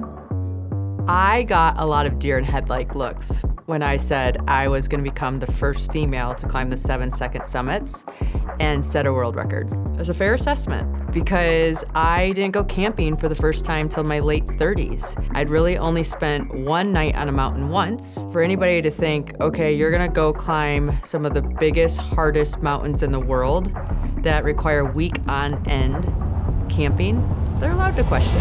on. I got a lot of deer in headlight looks when I said I was going to become the first female to climb the 7-second summits and set a world record. It was a fair assessment because I didn't go camping for the first time till my late 30s. I'd really only spent one night on a mountain once. For anybody to think, okay, you're gonna go climb some of the biggest, hardest mountains in the world that require week on end camping, they're allowed to question.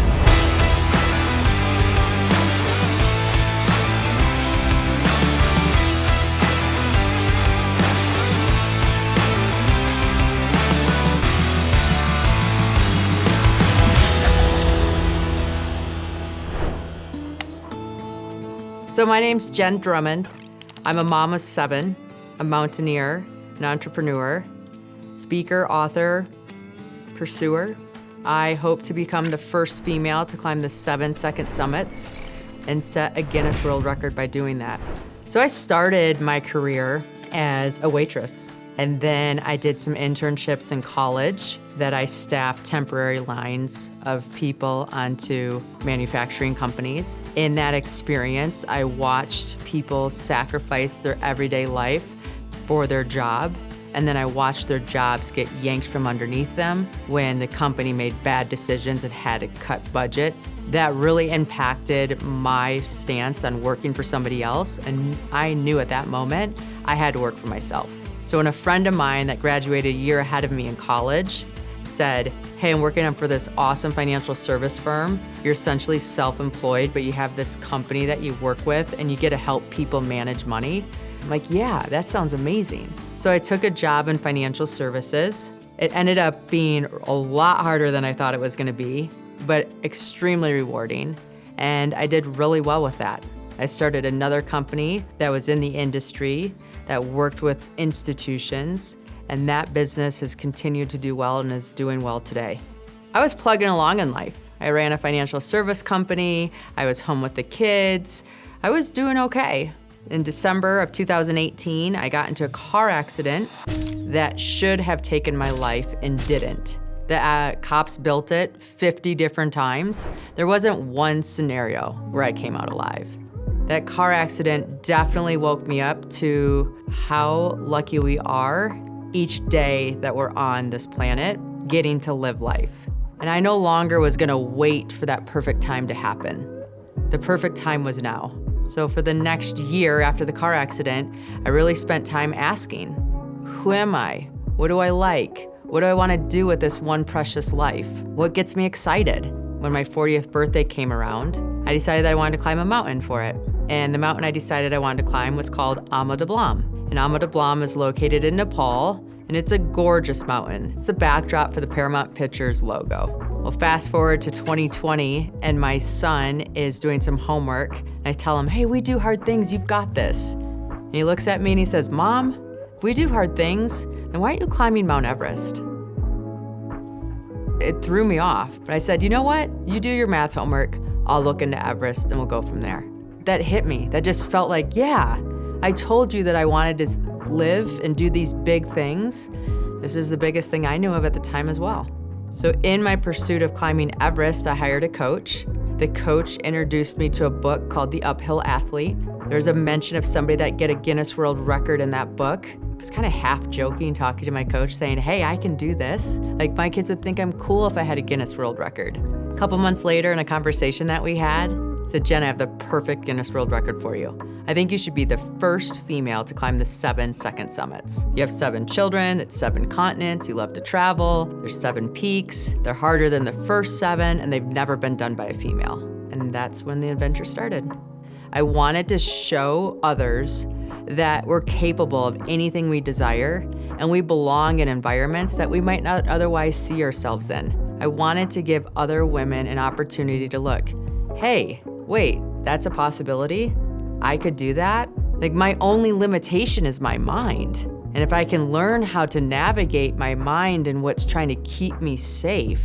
So my name's Jen Drummond. I'm a mom of 7, a mountaineer, an entrepreneur, speaker, author, pursuer. I hope to become the first female to climb the 7-second summits and set a Guinness World Record by doing that. So I started my career as a waitress, and then I did some internships in college that I staffed temporary lines of people onto manufacturing companies. In that experience, I watched people sacrifice their everyday life for their job, and then I watched their jobs get yanked from underneath them when the company made bad decisions and had to cut budget. That really impacted my stance on working for somebody else, and I knew at that moment I had to work for myself. So when a friend of mine that graduated a year ahead of me in college said, hey, I'm working for this awesome financial service firm. You're essentially self-employed, but you have this company that you work with and you get to help people manage money. I'm like, yeah, that sounds amazing. So I took a job in financial services. It ended up being a lot harder than I thought it was gonna be, but extremely rewarding. And I did really well with that. I started another company that was in the industry that worked with institutions, and that business has continued to do well and is doing well today. I was plugging along in life. I ran a financial service company. I was home with the kids. I was doing okay. In December of 2018, I got into a car accident that should have taken my life and didn't. The cops built it 50 different times. There wasn't one scenario where I came out alive. That car accident definitely woke me up to how lucky we are each day that we're on this planet, getting to live life. And I no longer was gonna wait for that perfect time to happen. The perfect time was now. So for the next year after the car accident, I really spent time asking, who am I? What do I like? What do I wanna do with this one precious life? What gets me excited? When my 40th birthday came around, I decided that I wanted to climb a mountain for it. And the mountain I decided I wanted to climb was called Ama Dablam. And Ama Dablam is located in Nepal, and it's a gorgeous mountain. It's the backdrop for the Paramount Pictures logo. Well, fast forward to 2020, and my son is doing some homework, and I tell him, hey, we do hard things, you've got this. And he looks at me and he says, Mom, if we do hard things, then why aren't you climbing Mount Everest? It threw me off, but I said, you know what? You do your math homework, I'll look into Everest and we'll go from there. That hit me. That just felt like, yeah, I told you that I wanted to live and do these big things. This is the biggest thing I knew of at the time as well. So in my pursuit of climbing Everest, I hired a coach. The coach introduced me to a book called The Uphill Athlete. There's a mention of somebody that get a Guinness World Record in that book. I was kind of half joking, talking to my coach saying, hey, I can do this. Like my kids would think I'm cool if I had a Guinness World Record. A couple months later in a conversation that we had, I said, Jen, I have the perfect Guinness World Record for you. I think you should be the first female to climb the 7-second summits. You have 7 children, it's 7 continents, you love to travel, there's 7 peaks, they're harder than the first 7, and they've never been done by a female. And that's when the adventure started. I wanted to show others that we're capable of anything we desire, and we belong in environments that we might not otherwise see ourselves in. I wanted to give other women an opportunity to look, hey, wait, that's a possibility? I could do that? Like my only limitation is my mind. And if I can learn how to navigate my mind and what's trying to keep me safe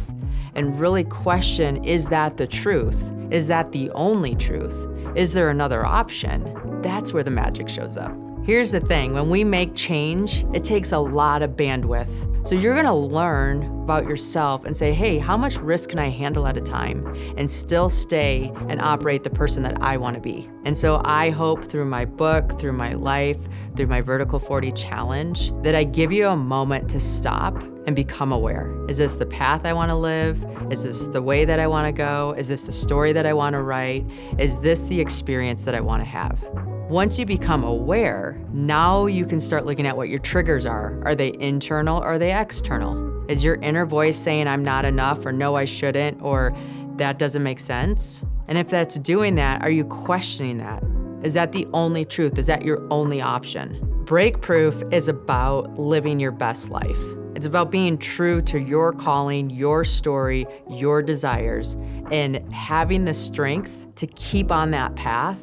and really question, is that the truth? Is that the only truth? Is there another option? That's where the magic shows up. Here's the thing, when we make change, it takes a lot of bandwidth. So you're gonna learn about yourself and say, hey, how much risk can I handle at a time and still stay and operate the person that I wanna be? And so I hope through my book, through my life, through my Vertical 40 challenge, that I give you a moment to stop and become aware. Is this the path I wanna live? Is this the way that I wanna go? Is this the story that I wanna write? Is this the experience that I wanna have? Once you become aware, now you can start looking at what your triggers are. Are they internal or are they external? Is your inner voice saying I'm not enough, or no, I shouldn't, or that doesn't make sense? And if that's doing that, are you questioning that? Is that the only truth? Is that your only option? Break Proof is about living your best life. It's about being true to your calling, your story, your desires, and having the strength to keep on that path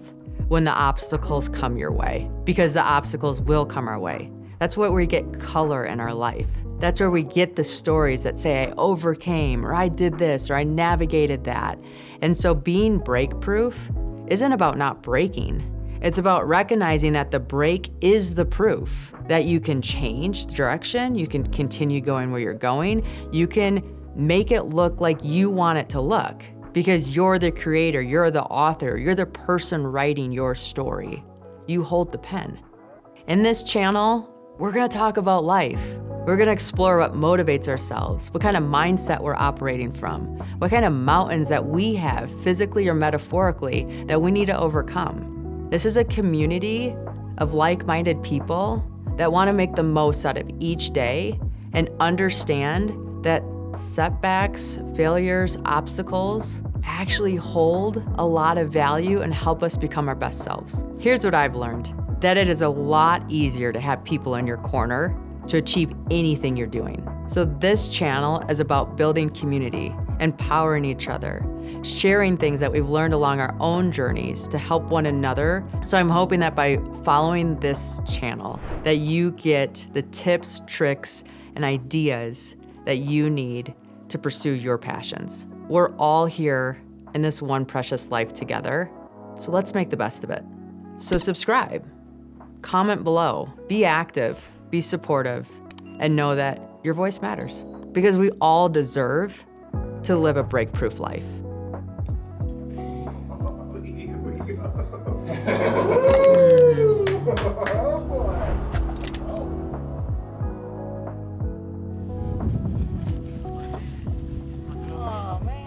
when the obstacles come your way, because the obstacles will come our way. That's where we get color in our life. That's where we get the stories that say I overcame, or I did this, or I navigated that. And so being break proof isn't about not breaking. It's about recognizing that the break is the proof that you can change direction, you can continue going where you're going, you can make it look like you want it to look. Because you're the creator, you're the author, you're the person writing your story. You hold the pen. In this channel, we're gonna talk about life. We're gonna explore what motivates ourselves, what kind of mindset we're operating from, what kind of mountains that we have, physically or metaphorically, that we need to overcome. This is a community of like-minded people that wanna make the most out of each day and understand that setbacks, failures, obstacles actually hold a lot of value and help us become our best selves. Here's what I've learned, that it is a lot easier to have people in your corner to achieve anything you're doing. So this channel is about building community, empowering each other, sharing things that we've learned along our own journeys to help one another. So I'm hoping that by following this channel, that you get the tips, tricks, and ideas that you need to pursue your passions. We're all here in this one precious life together, so let's make the best of it. So subscribe, comment below, be active, be supportive, and know that your voice matters, because we all deserve to live a break-proof life. Oh, man.